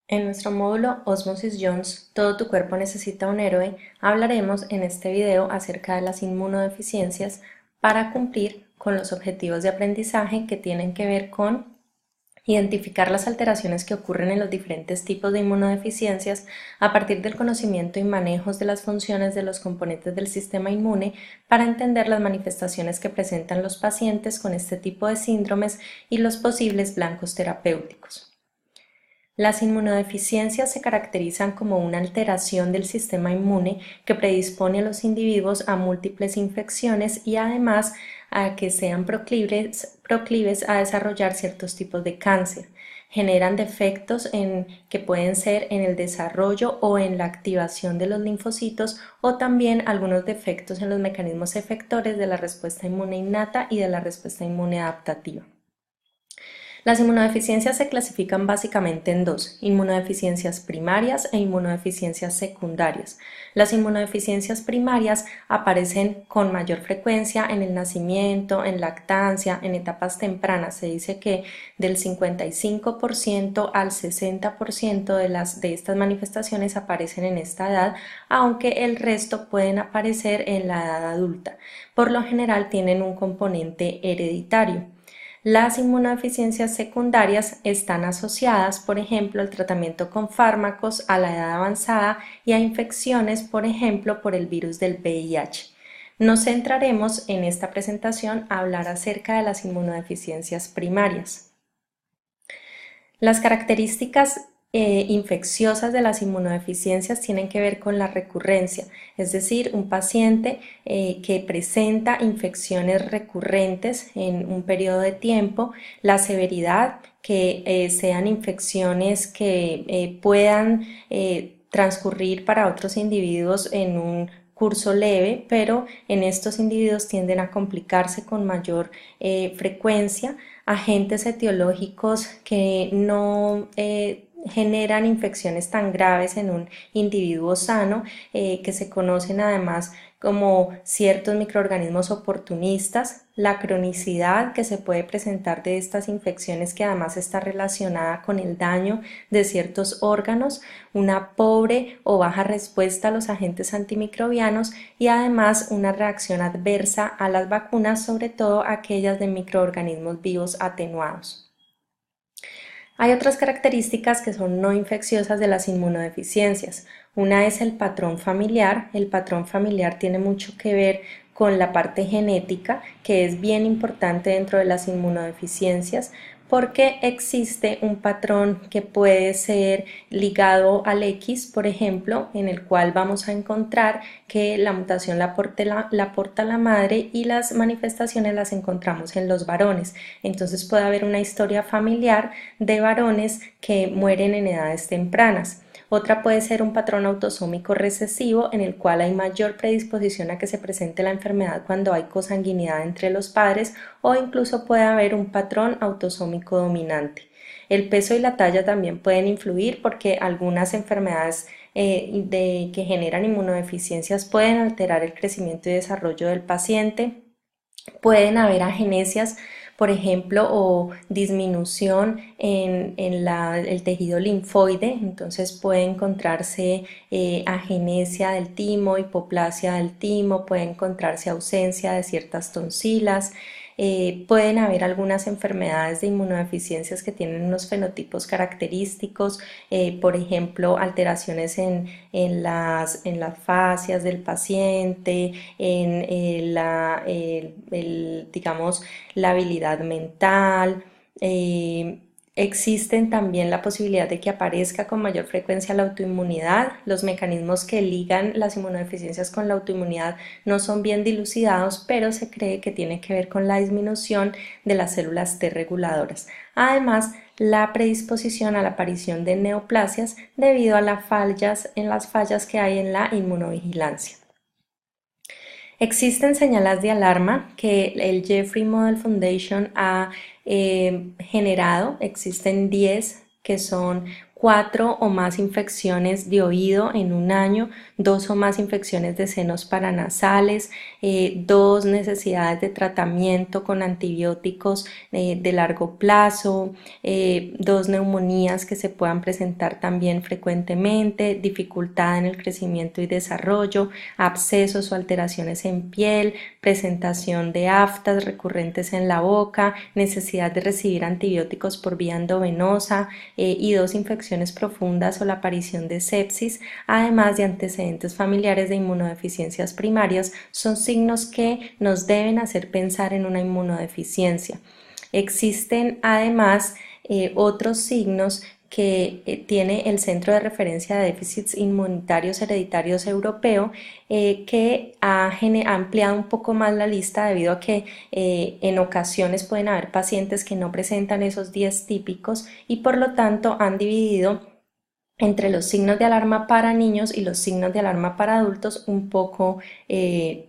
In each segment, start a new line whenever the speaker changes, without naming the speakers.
En nuestro módulo Osmosis Jones, todo tu cuerpo necesita un héroe, hablaremos en este video acerca de las inmunodeficiencias para cumplir con los objetivos de aprendizaje que tienen que ver con identificar las alteraciones que ocurren en los diferentes tipos de inmunodeficiencias a partir del conocimiento y manejos de las funciones de los componentes del sistema inmune para entender las manifestaciones que presentan los pacientes con este tipo de síndromes y los posibles blancos terapéuticos. Las inmunodeficiencias se caracterizan como una alteración del sistema inmune que predispone a los individuos a múltiples infecciones y además a que sean proclives a desarrollar ciertos tipos de cáncer. Generan defectos que pueden ser en el desarrollo o en la activación de los linfocitos o también algunos defectos en los mecanismos efectores de la respuesta inmune innata y de la respuesta inmune adaptativa. Las inmunodeficiencias se clasifican básicamente en dos: inmunodeficiencias primarias e inmunodeficiencias secundarias. Las inmunodeficiencias primarias aparecen con mayor frecuencia en el nacimiento, en lactancia, en etapas tempranas. Se dice que del 55% al 60% de estas manifestaciones aparecen en esta edad, aunque el resto pueden aparecer en la edad adulta. Por lo general tienen un componente hereditario. Las inmunodeficiencias secundarias están asociadas, por ejemplo, al tratamiento con fármacos a la edad avanzada y a infecciones, por ejemplo, por el virus del VIH. Nos centraremos en esta presentación a hablar acerca de las inmunodeficiencias primarias. Las características infecciosas de las inmunodeficiencias tienen que ver con la recurrencia, es decir, un paciente que presenta infecciones recurrentes en un periodo de tiempo, la severidad, que sean infecciones que puedan transcurrir para otros individuos en un curso leve, pero en estos individuos tienden a complicarse con mayor frecuencia, agentes etiológicos que no generan infecciones tan graves en un individuo sano, que se conocen además como ciertos microorganismos oportunistas, la cronicidad que se puede presentar de estas infecciones, que además está relacionada con el daño de ciertos órganos, una pobre o baja respuesta a los agentes antimicrobianos y además una reacción adversa a las vacunas, sobre todo aquellas de microorganismos vivos atenuados. Hay otras características que son no infecciosas de las inmunodeficiencias. Una es el patrón familiar. El patrón familiar tiene mucho que ver con la parte genética, que es bien importante dentro de las inmunodeficiencias, porque existe un patrón que puede ser ligado al X, por ejemplo, en el cual vamos a encontrar que la mutación la aporta la madre y las manifestaciones las encontramos en los varones. Entonces puede haber una historia familiar de varones que mueren en edades tempranas. Otra puede ser un patrón autosómico recesivo, en el cual hay mayor predisposición a que se presente la enfermedad cuando hay consanguinidad entre los padres, o incluso puede haber un patrón autosómico dominante. El peso y la talla también pueden influir, porque algunas enfermedades que generan inmunodeficiencias pueden alterar el crecimiento y desarrollo del paciente. Pueden haber agenesias, por ejemplo, o disminución en el tejido linfoide. Entonces puede encontrarse agenesia del timo, hipoplasia del timo, puede encontrarse ausencia de ciertas tonsilas. Pueden haber algunas enfermedades de inmunodeficiencias que tienen unos fenotipos característicos, por ejemplo, alteraciones en las fascias del paciente, en digamos, la habilidad mental. Existen también la posibilidad de que aparezca con mayor frecuencia la autoinmunidad. Los mecanismos que ligan las inmunodeficiencias con la autoinmunidad no son bien dilucidados, pero se cree que tiene que ver con la disminución de las células T reguladoras. Además, la predisposición a la aparición de neoplasias debido a las fallas que hay en la inmunovigilancia. Existen señales de alarma que el Jeffrey Model Foundation ha generado. Existen 10 que son 4 o más infecciones de oído en un año, 2 o más infecciones de senos paranasales, 2 necesidades de tratamiento con antibióticos de largo plazo, 2 neumonías que se puedan presentar también frecuentemente, dificultad en el crecimiento y desarrollo, abscesos o alteraciones en piel, presentación de aftas recurrentes en la boca, necesidad de recibir antibióticos por vía endovenosa y 2 infecciones profundas o la aparición de sepsis, además de antecedentes familiares de inmunodeficiencias primarias, son signos que nos deben hacer pensar en una inmunodeficiencia. Existen además otros signos que tiene el Centro de Referencia de Déficits Inmunitarios Hereditarios Europeo, que ha ampliado un poco más la lista debido a que en ocasiones pueden haber pacientes que no presentan esos 10 típicos y por lo tanto han dividido entre los signos de alarma para niños y los signos de alarma para adultos un poco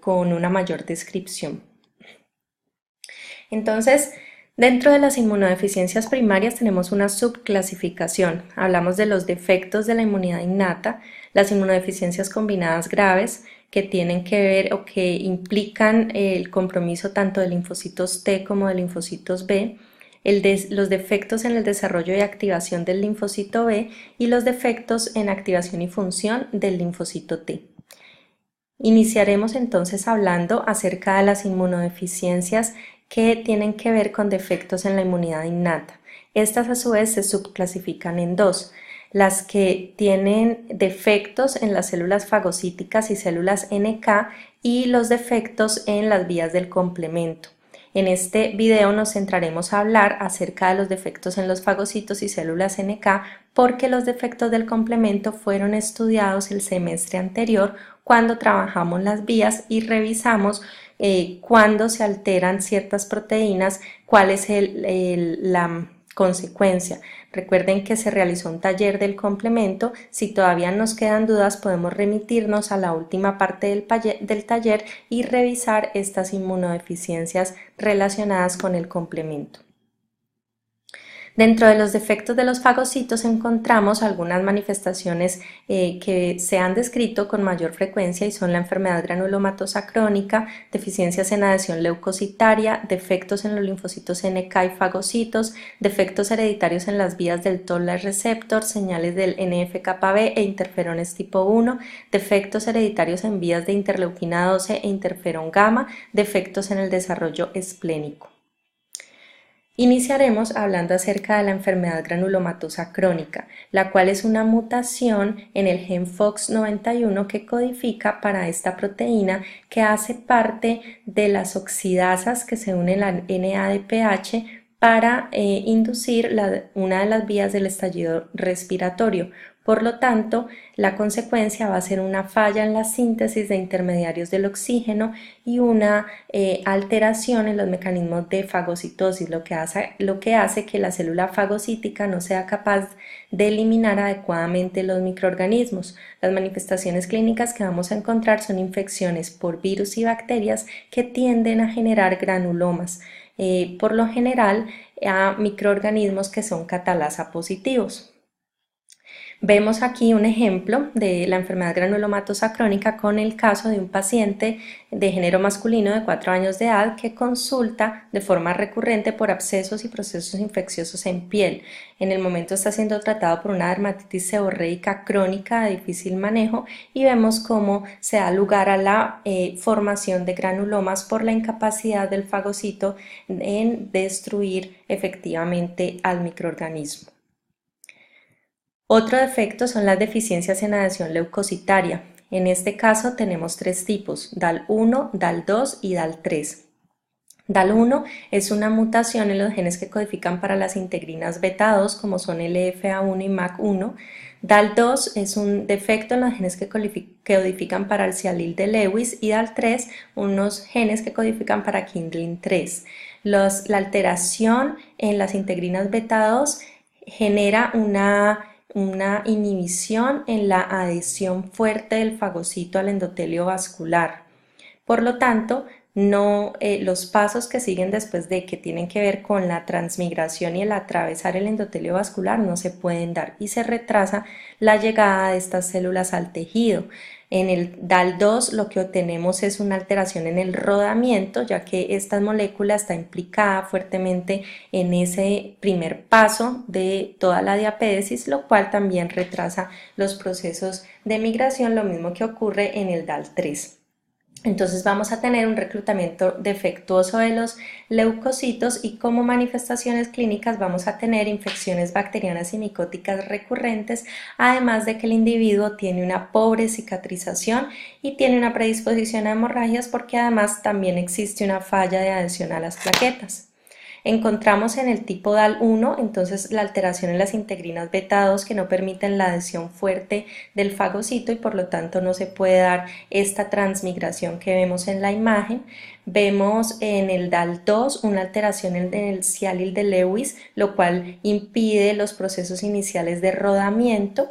con una mayor descripción. Entonces, dentro de las inmunodeficiencias primarias tenemos una subclasificación. Hablamos de los defectos de la inmunidad innata, las inmunodeficiencias combinadas graves, que tienen que ver o que implican el compromiso tanto de linfocitos T como de linfocitos B, los defectos en el desarrollo y activación del linfocito B y los defectos en activación y función del linfocito T. Iniciaremos entonces hablando acerca de las inmunodeficiencias que tienen que ver con defectos en la inmunidad innata. Estas a su vez se subclasifican en 2, las que tienen defectos en las células fagocíticas y células NK y los defectos en las vías del complemento. En este video nos centraremos a hablar acerca de los defectos en los fagocitos y células NK porque los defectos del complemento fueron estudiados el semestre anterior cuando trabajamos las vías y revisamos cuando se alteran ciertas proteínas, cuál es la consecuencia. Recuerden que se realizó un taller del complemento. Si todavía nos quedan dudas, podemos remitirnos a la última parte del taller y revisar estas inmunodeficiencias relacionadas con el complemento. Dentro de los defectos de los fagocitos encontramos algunas manifestaciones que se han descrito con mayor frecuencia y son la enfermedad granulomatosa crónica, deficiencias en adhesión leucocitaria, defectos en los linfocitos NK y fagocitos, defectos hereditarios en las vías del Toll-like receptor, señales del NF-κB e interferones tipo 1, defectos hereditarios en vías de interleuquina 12 e interferón gamma, defectos en el desarrollo esplénico. Iniciaremos hablando acerca de la enfermedad granulomatosa crónica, la cual es una mutación en el gen FOXC91 que codifica para esta proteína que hace parte de las oxidasas que se unen a la NADPH para inducir una de las vías del estallido respiratorio. Por lo tanto, la consecuencia va a ser una falla en la síntesis de intermediarios del oxígeno y una alteración en los mecanismos de fagocitosis, lo que hace que la célula fagocítica no sea capaz de eliminar adecuadamente los microorganismos. Las manifestaciones clínicas que vamos a encontrar son infecciones por virus y bacterias que tienden a generar granulomas, por lo general a microorganismos que son catalasa positivos. Vemos aquí un ejemplo de la enfermedad granulomatosa crónica con el caso de un paciente de género masculino de 4 años de edad que consulta de forma recurrente por abscesos y procesos infecciosos en piel. En el momento está siendo tratado por una dermatitis seborreica crónica de difícil manejo y vemos cómo se da lugar a la formación de granulomas por la incapacidad del fagocito en destruir efectivamente al microorganismo. Otro defecto son las deficiencias en adhesión leucocitaria. En este caso tenemos 3 tipos, DAL1, DAL2 y DAL3. DAL1 es una mutación en los genes que codifican para las integrinas beta 2 como son LFA1 y MAC1. DAL2 es un defecto en los genes que codifican para el sialil de Lewis y DAL3 unos genes que codifican para Kindlin3. La alteración en las integrinas beta 2 genera una inhibición en la adhesión fuerte del fagocito al endotelio vascular. Por lo tanto, los pasos que siguen después de que tienen que ver con la transmigración y el atravesar el endotelio vascular no se pueden dar y se retrasa la llegada de estas células al tejido. En el DAL2 lo que obtenemos es una alteración en el rodamiento, ya que esta molécula está implicada fuertemente en ese primer paso de toda la diapédesis, lo cual también retrasa los procesos de migración, lo mismo que ocurre en el DAL3. Entonces vamos a tener un reclutamiento defectuoso de los leucocitos y como manifestaciones clínicas vamos a tener infecciones bacterianas y micóticas recurrentes, además de que el individuo tiene una pobre cicatrización y tiene una predisposición a hemorragias porque además también existe una falla de adhesión a las plaquetas. Encontramos en el tipo DAL1 entonces la alteración en las integrinas beta 2 que no permiten la adhesión fuerte del fagocito y por lo tanto no se puede dar esta transmigración que vemos en la imagen. Vemos en el DAL2 una alteración en el cialil de Lewis, lo cual impide los procesos iniciales de rodamiento.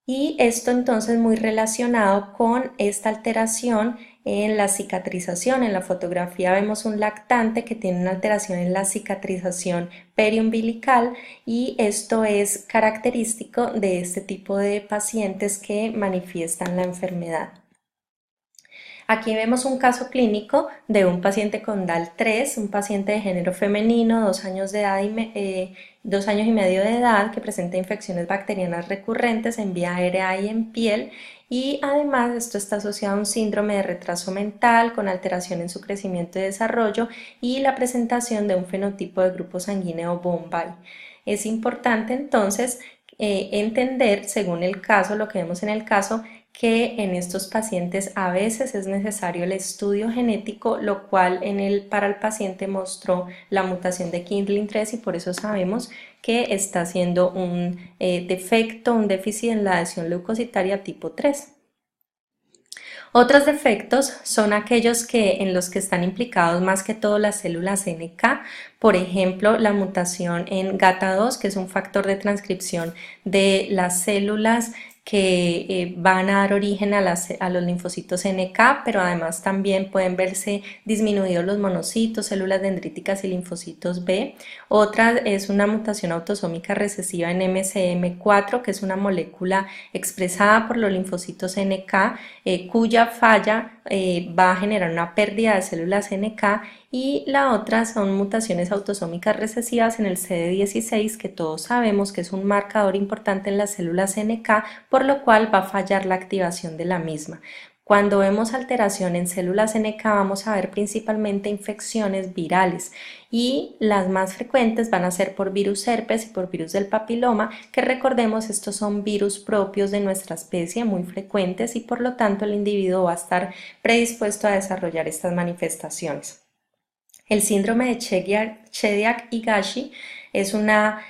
Y esto entonces muy relacionado con esta alteración en la cicatrización. En la fotografía vemos un lactante que tiene una alteración en la cicatrización periumbilical y esto es característico de este tipo de pacientes que manifiestan la enfermedad. Aquí vemos un caso clínico de un paciente con DAL3, un paciente de género femenino, 2 años de edad 2 años y medio de edad, que presenta infecciones bacterianas recurrentes en vía aérea y en piel, y además esto está asociado a un síndrome de retraso mental con alteración en su crecimiento y desarrollo y la presentación de un fenotipo de grupo sanguíneo Bombay. Es importante entonces entender, según el caso, lo que vemos en el caso, que en estos pacientes a veces es necesario el estudio genético, lo cual para el paciente mostró la mutación de Kindling3 y por eso sabemos que está haciendo un defecto, un déficit en la adhesión leucocitaria tipo 3. Otros defectos son aquellos en los que están implicados más que todo las células NK, por ejemplo, la mutación en GATA2, que es un factor de transcripción de las células que van a dar origen a los linfocitos NK, pero además también pueden verse disminuidos los monocitos, células dendríticas y linfocitos B. Otra es una mutación autosómica recesiva en MCM4, que es una molécula expresada por los linfocitos NK, cuya falla va a generar una pérdida de células NK, y la otra son mutaciones autosómicas recesivas en el CD16, que todos sabemos que es un marcador importante en las células NK, por lo cual va a fallar la activación de la misma. Cuando vemos alteración en células NK vamos a ver principalmente infecciones virales y las más frecuentes van a ser por virus herpes y por virus del papiloma, que recordemos estos son virus propios de nuestra especie muy frecuentes y por lo tanto el individuo va a estar predispuesto a desarrollar estas manifestaciones. El síndrome de Chediak-Higashi es una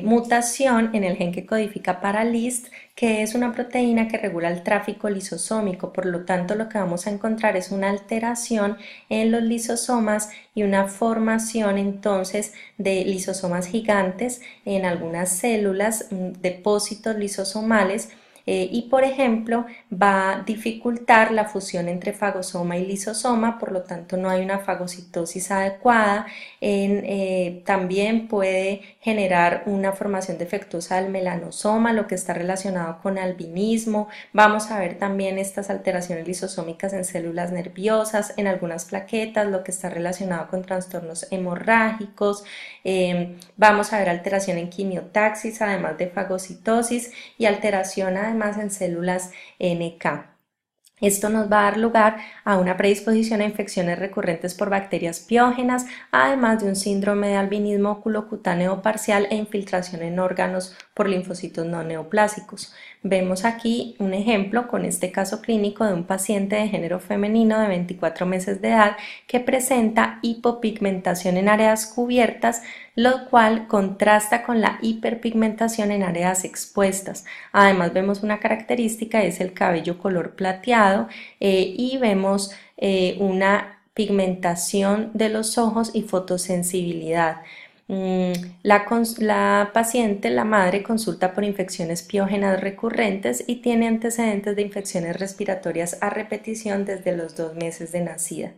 mutación en el gen que codifica para LIST, que es una proteína que regula el tráfico lisosómico. Por lo tanto, lo que vamos a encontrar es una alteración en los lisosomas y una formación entonces de lisosomas gigantes en algunas células, depósitos lisosomales. Y por ejemplo va a dificultar la fusión entre fagosoma y lisosoma, por lo tanto no hay una fagocitosis adecuada. También puede generar una formación defectuosa del melanosoma, lo que está relacionado con albinismo. Vamos a ver también estas alteraciones lisosómicas en células nerviosas, en algunas plaquetas, lo que está relacionado con trastornos hemorrágicos. Vamos a ver alteración en quimiotaxis, además de fagocitosis y alteración además en células NK. Esto nos va a dar lugar a una predisposición a infecciones recurrentes por bacterias piógenas, además de un síndrome de albinismo oculocutáneo parcial e infiltración en órganos por linfocitos no neoplásicos. Vemos aquí un ejemplo con este caso clínico de un paciente de género femenino de 24 meses de edad que presenta hipopigmentación en áreas cubiertas, lo cual contrasta con la hiperpigmentación en áreas expuestas. Además vemos una característica, es el cabello color plateado y vemos una pigmentación de los ojos y fotosensibilidad. La paciente, la madre, consulta por infecciones piógenas recurrentes y tiene antecedentes de infecciones respiratorias a repetición desde los 2 meses de nacida.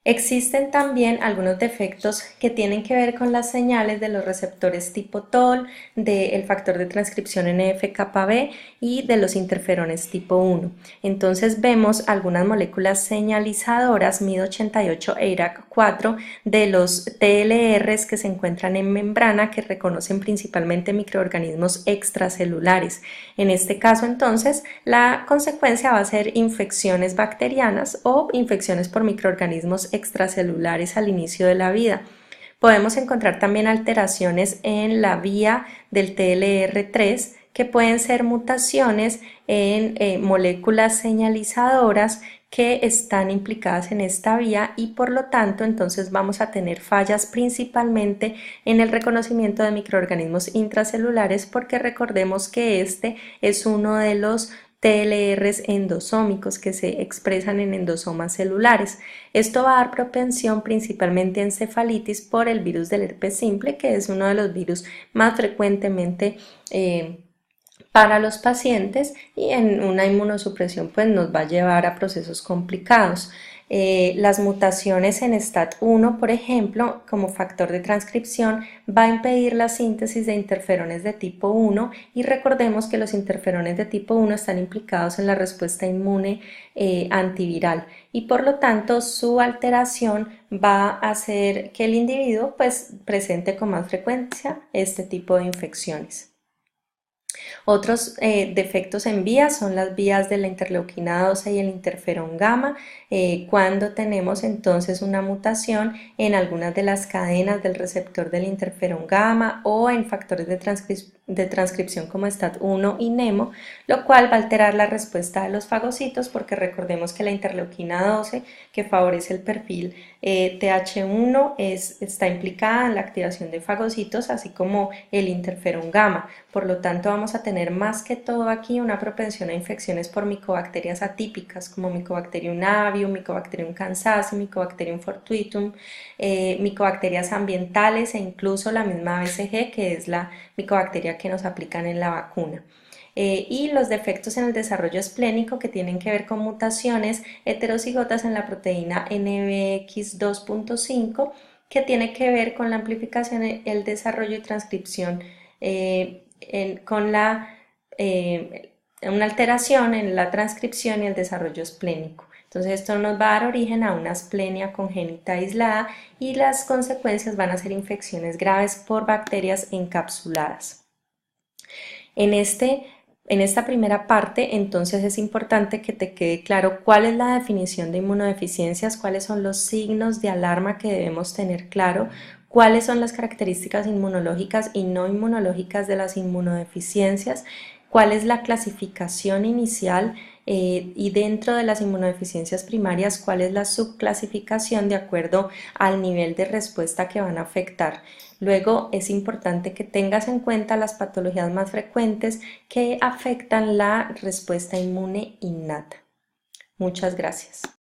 Existen también algunos defectos que tienen que ver con las señales de los receptores tipo TOL, del factor de transcripción NF-κB y de los interferones tipo 1. Entonces vemos algunas moléculas señalizadoras MID88 e IRAK4 de los TLRs que se encuentran en membrana que reconocen principalmente microorganismos extracelulares. En este caso entonces la consecuencia va a ser infecciones bacterianas o infecciones por microorganismos extracelulares al inicio de la vida. Podemos encontrar también alteraciones en la vía del TLR3 que pueden ser mutaciones en moléculas señalizadoras que están implicadas en esta vía y por lo tanto entonces vamos a tener fallas principalmente en el reconocimiento de microorganismos intracelulares porque recordemos que este es uno de los TLRs endosómicos que se expresan en endosomas celulares. Esto va a dar propensión principalmente a encefalitis por el virus del herpes simple, que es uno de los virus más frecuentemente para los pacientes y en una inmunosupresión pues nos va a llevar a procesos complicados. Las mutaciones en STAT1, por ejemplo, como factor de transcripción, va a impedir la síntesis de interferones de tipo 1 y recordemos que los interferones de tipo 1 están implicados en la respuesta inmune antiviral y por lo tanto su alteración va a hacer que el individuo pues presente con más frecuencia este tipo de infecciones. Otros defectos en vías son las vías de la interleuquina 12 y el interferón gamma, cuando tenemos entonces una mutación en algunas de las cadenas del receptor del interferón gamma o en factores de transcripción como STAT1 y NEMO, lo cual va a alterar la respuesta de los fagocitos porque recordemos que la interleuquina 12 que favorece el perfil TH1 está implicada en la activación de fagocitos así como el interferón gamma, por lo tanto vamos a tener más que todo aquí una propensión a infecciones por micobacterias atípicas como Mycobacterium avium, Mycobacterium kansasi, Mycobacterium fortuitum, micobacterias ambientales e incluso la misma BCG que es la micobacteria que nos aplican en la vacuna. Y los defectos en el desarrollo esplénico que tienen que ver con mutaciones heterocigotas en la proteína NBX2.5 que tiene que ver con la amplificación, el desarrollo y transcripción con una alteración en la transcripción y el desarrollo esplénico. Entonces esto nos va a dar origen a una asplenia congénita aislada y las consecuencias van a ser infecciones graves por bacterias encapsuladas. En esta primera parte, entonces es importante que te quede claro cuál es la definición de inmunodeficiencias, cuáles son los signos de alarma que debemos tener claro, cuáles son las características inmunológicas y no inmunológicas de las inmunodeficiencias, cuál es la clasificación inicial y dentro de las inmunodeficiencias primarias cuál es la subclasificación de acuerdo al nivel de respuesta que van a afectar. Luego es importante que tengas en cuenta las patologías más frecuentes que afectan la respuesta inmune innata. Muchas gracias.